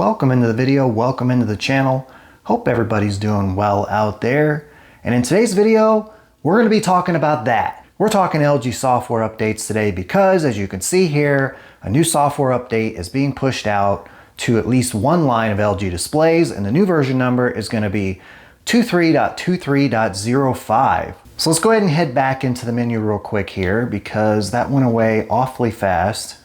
welcome into the video, welcome into the channel. Hope everybody's doing well out there. And in today's video, we're going to be talking about that. We're talking LG software updates today because, as you can see here, a new software update is being pushed out to at least one line of LG displays, and the new version number is going to be 23.23.05. So let's go ahead and head back into the menu real quick here because that went away awfully fast.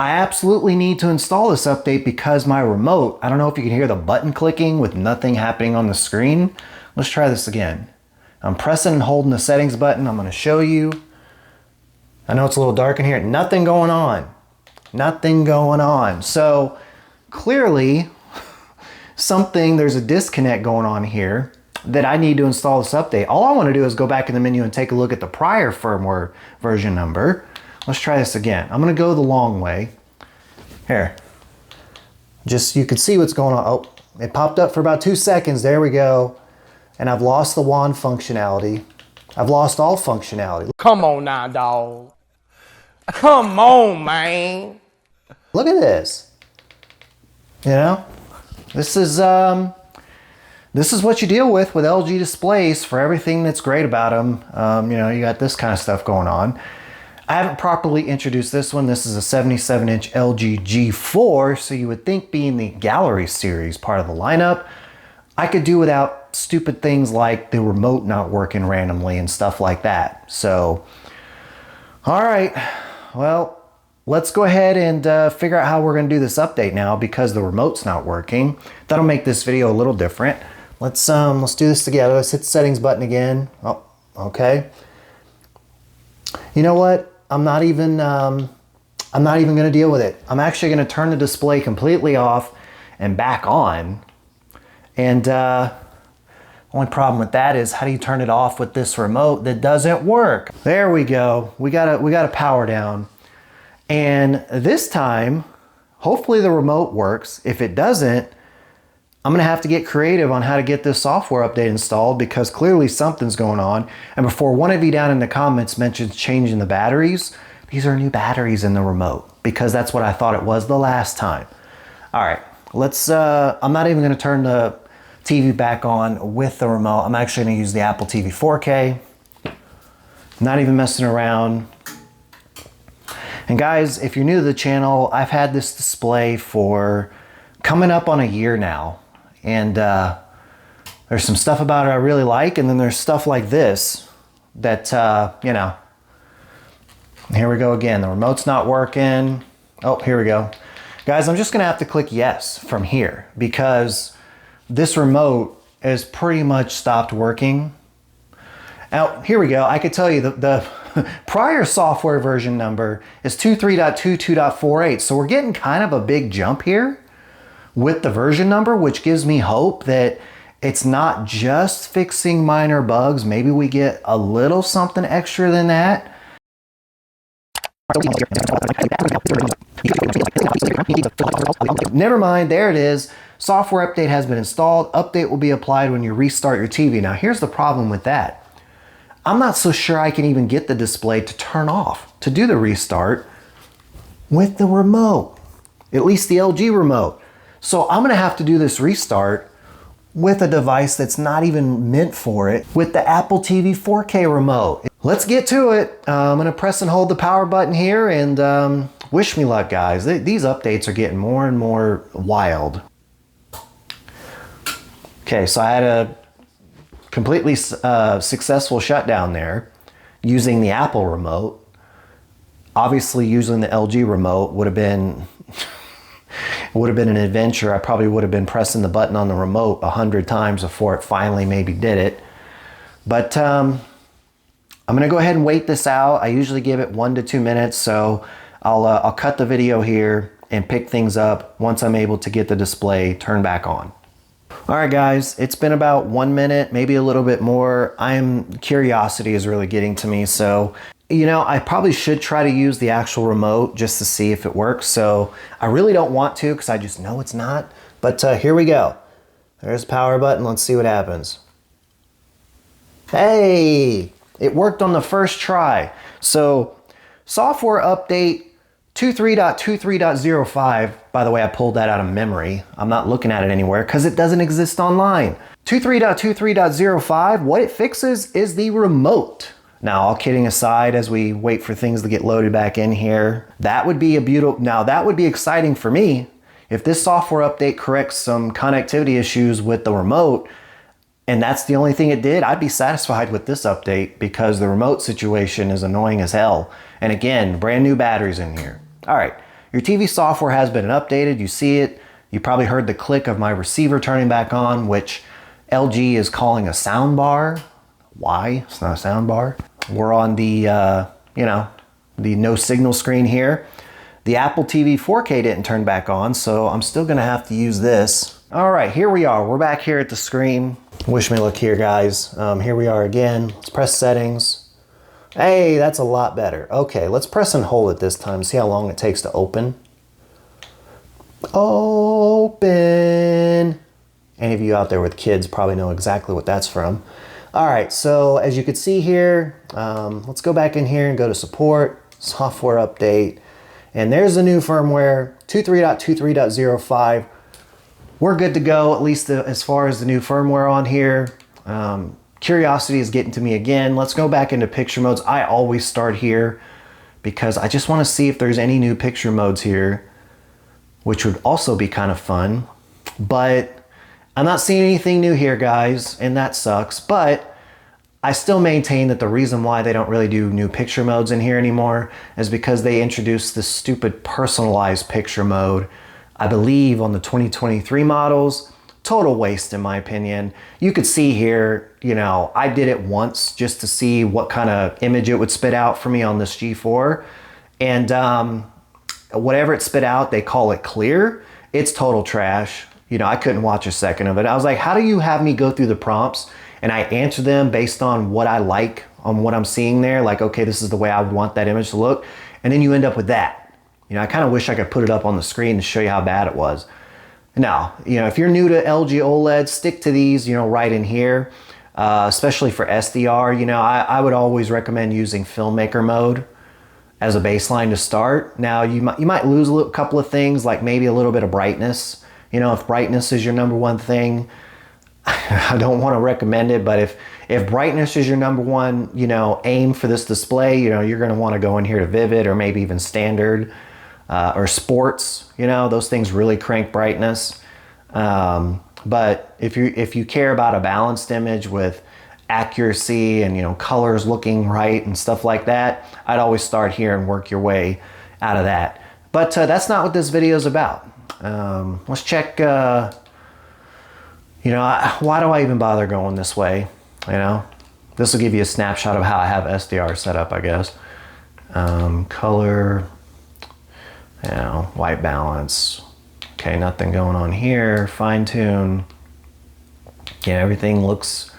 I absolutely need to install this update because my remote, I don't know if you can hear the button clicking with nothing happening on the screen. Let's try this again. I'm pressing and holding the settings button. I'm going to show you. I know it's a little dark in here. Nothing going on. Nothing going on. So clearly there's a disconnect going on here that I need to install this update. All I want to do is go back in the menu and take a look at the prior firmware version number. Let's try this again. I'm going to go the long way. Here. Just you can see what's going on. Oh, it popped up for about 2 seconds. There we go. And I've lost the wand functionality. I've lost all functionality. Come on now, dog. Come on, man. Look at this. You know, this is what you deal with LG displays for everything that's great about them. You know, you got this kind of stuff going on. I haven't properly introduced this one. This is a 77-inch LG G4, so you would think being the Gallery series part of the lineup, I could do without stupid things like the remote not working randomly and stuff like that. So, all right, well, let's go ahead and figure out how we're gonna do this update now because the remote's not working. That'll make this video a little different. Let's do this together. Let's hit the settings button again. Oh, okay. You know what? I'm not even going to deal with it. I'm actually going to turn the display completely off and back on. And only problem with that is how do you turn it off with this remote that doesn't work? There we go. We got to power down. And this time, hopefully the remote works. If it doesn't, I'm going to have to get creative on how to get this software update installed because clearly something's going on. And before one of you down in the comments mentions changing the batteries, these are new batteries in the remote because that's what I thought it was the last time. All right, let's, I'm not even going to turn the TV back on with the remote. I'm actually going to use the Apple TV 4K. Not even messing around. And guys, if you're new to the channel, I've had this display for coming up on a year now. And there's some stuff about it I really like, and then there's stuff like this that, you know, here we go again. The remote's not working. Oh, here we go. Guys, I'm just going to have to click yes from here because this remote has pretty much stopped working. Now, here we go. I could tell you the prior software version number is 23.22.48, so we're getting kind of a big jump here with the version number, which gives me hope that it's not just fixing minor bugs. Maybe we get a little something extra than that. Never mind, there it is. Software update has been installed. Update will be applied when you restart your TV. Now here's the problem with that. I'm not so sure I can even get the display to turn off, to do the restart with the remote, at least the LG remote. So I'm going to have to do this restart with a device that's not even meant for it with the Apple TV 4K remote. Let's get to it. I'm going to press and hold the power button here and wish me luck, guys. These updates are getting more and more wild. Okay, so I had a completely successful shutdown there using the Apple remote. Obviously using the LG remote would have been an adventure. I probably would have been pressing the button on the remote 100 times before it finally maybe did it. But I'm gonna go ahead and wait this out. I usually give it 1 to 2 minutes, so I'll cut the video here and pick things up once I'm able to get the display turned back on. All right, guys, it's been about 1 minute, maybe a little bit more. Curiosity is really getting to me, so you know, I probably should try to use the actual remote just to see if it works. So I really don't want to because I just know it's not. But here we go. There's the power button. Let's see what happens. Hey, it worked on the first try. So Software update 23.23.05. By the way, I pulled that out of memory. I'm not looking at it anywhere because it doesn't exist online. 23.23.05, what it fixes is the remote. Now, all kidding aside, as we wait for things to get loaded back in here, that would be that would be exciting for me. If this software update corrects some connectivity issues with the remote, and that's the only thing it did, I'd be satisfied with this update because the remote situation is annoying as hell. And again, brand new batteries in here. All right, your TV software has been updated. You see it. You probably heard the click of my receiver turning back on, which LG is calling a sound bar. Why? It's not a sound bar. We're on the, the no signal screen here. The Apple TV 4K didn't turn back on, so I'm still gonna have to use this. All right, here we are. We're back here at the screen. Wish me luck here, guys. Here we are again. Let's press settings. Hey, that's a lot better. Okay, let's press and hold it this time. See how long it takes to open. Open. Any of you out there with kids probably know exactly what that's from. All right, so as you can see here, let's go back in here and go to support, software update, and there's the new firmware, 23.23.05. We're good to go, at least as far as the new firmware on here. Curiosity is getting to me again. Let's go back into picture modes. I always start here because I just want to see if there's any new picture modes here, which would also be kind of fun, but I'm not seeing anything new here, guys, and that sucks, but I still maintain that the reason why they don't really do new picture modes in here anymore is because they introduced this stupid personalized picture mode, I believe on the 2023 models. Total waste in my opinion. You could see here, I did it once just to see what kind of image it would spit out for me on this G4. And whatever it spit out, they call it clear. It's total trash. I couldn't watch a second of it. I was like, how do you have me go through the prompts and I answer them based on what I like, on what I'm seeing there? Like, okay, this is the way I would want that image to look. And then you end up with that. I kind of wish I could put it up on the screen to show you how bad it was. Now, if you're new to LG OLED, stick to these, right in here, especially for SDR. I would always recommend using filmmaker mode as a baseline to start. Now, you might lose a couple of things, like maybe a little bit of brightness. If brightness is your number one thing, I don't want to recommend it, but if brightness is your number one, aim for this display, you're going to want to go in here to Vivid or maybe even Standard or Sports. Those things really crank brightness. But if you care about a balanced image with accuracy and colors looking right and stuff like that, I'd always start here and work your way out of that. But that's not what this video is about. Let's check, why do I even bother going this way? This will give you a snapshot of how I have SDR set up, I guess. Color, white balance. Okay, nothing going on here. Fine tune. Yeah, everything looks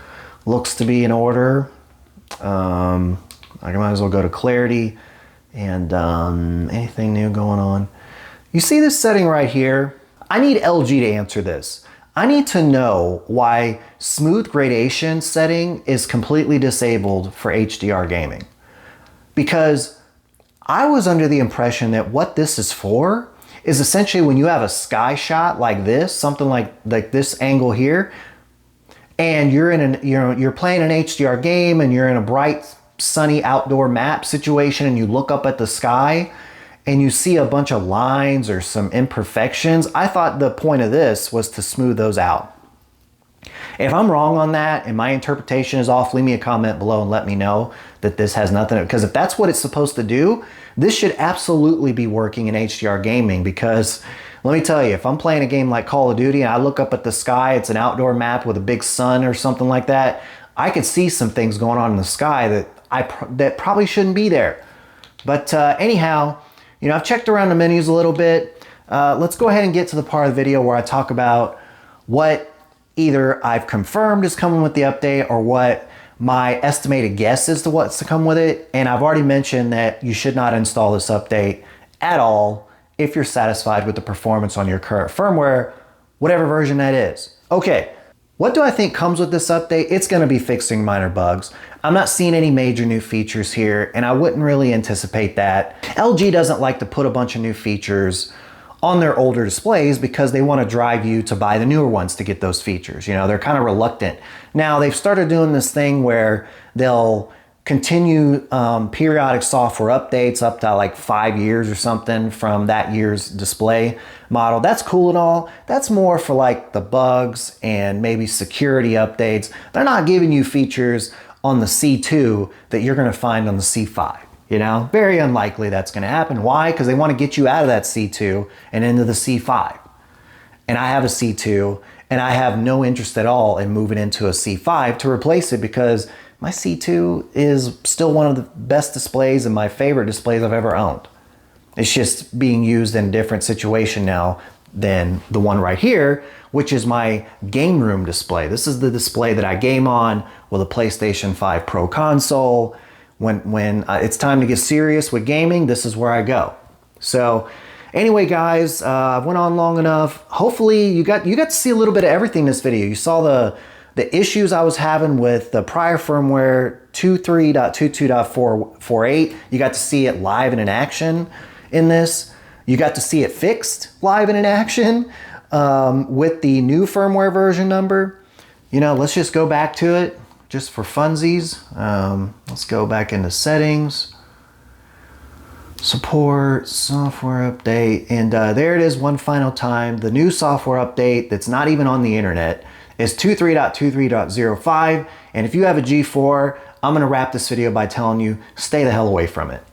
to be in order. I might as well go to clarity and anything new going on. You see this setting right here? I need LG to answer this. I need to know why smooth gradation setting is completely disabled for HDR gaming. Because I was under the impression that what this is for is essentially when you have a sky shot like this, something like this angle here, and you're playing an HDR game and you're in a bright, sunny outdoor map situation and you look up at the sky and you see a bunch of lines or some imperfections. I thought the point of this was to smooth those out. If I'm wrong on that and my interpretation is off, leave me a comment below and let me know that this has nothing, because if that's what it's supposed to do, this should absolutely be working in HDR gaming. Because let me tell you, if I'm playing a game like Call of Duty and I look up at the sky, it's an outdoor map with a big sun or something like that, I could see some things going on in the sky that probably shouldn't be there. But anyhow, I've checked around the menus a little bit. Let's go ahead and get to the part of the video where I talk about what either I've confirmed is coming with the update or what my estimated guess is to what's to come with it. And I've already mentioned that you should not install this update at all if you're satisfied with the performance on your current firmware, whatever version that is. Okay, What do I think comes with this update? It's going to be fixing minor bugs. I'm not seeing any major new features here, and I wouldn't really anticipate that. LG doesn't like to put a bunch of new features on their older displays because they want to drive you to buy the newer ones to get those features. You know, they're kind of reluctant. Now, they've started doing this thing where they'll continue periodic software updates up to like 5 years or something from that year's display model. That's cool and all. That's more for like the bugs and maybe security updates. They're not giving you features on the C2 that you're going to find on the C5. You know, very unlikely that's going to happen. Why? Because they want to get you out of that C2 and into the C5. And I have a C2 and I have no interest at all in moving into a C5 to replace it because my C2 is still one of the best displays and my favorite displays I've ever owned. It's just being used in a different situation now than the one right here, which is my game room display. This is the display that I game on with a PlayStation 5 Pro console. When it's time to get serious with gaming, this is where I go. So anyway, guys, I've went on long enough. Hopefully you got to see a little bit of everything in this video. You saw the issues I was having with the prior firmware 2.3.22.448. You got to see it live and in action in this. You got to see it fixed live and in action with the new firmware version number. You know, let's just go back to it just for funsies. Let's go back into settings, support, software update, and there it is one final time. The new software update that's not even on the internet is 2.3.23.05, and if you have a G4, I'm gonna wrap this video by telling you, stay the hell away from it.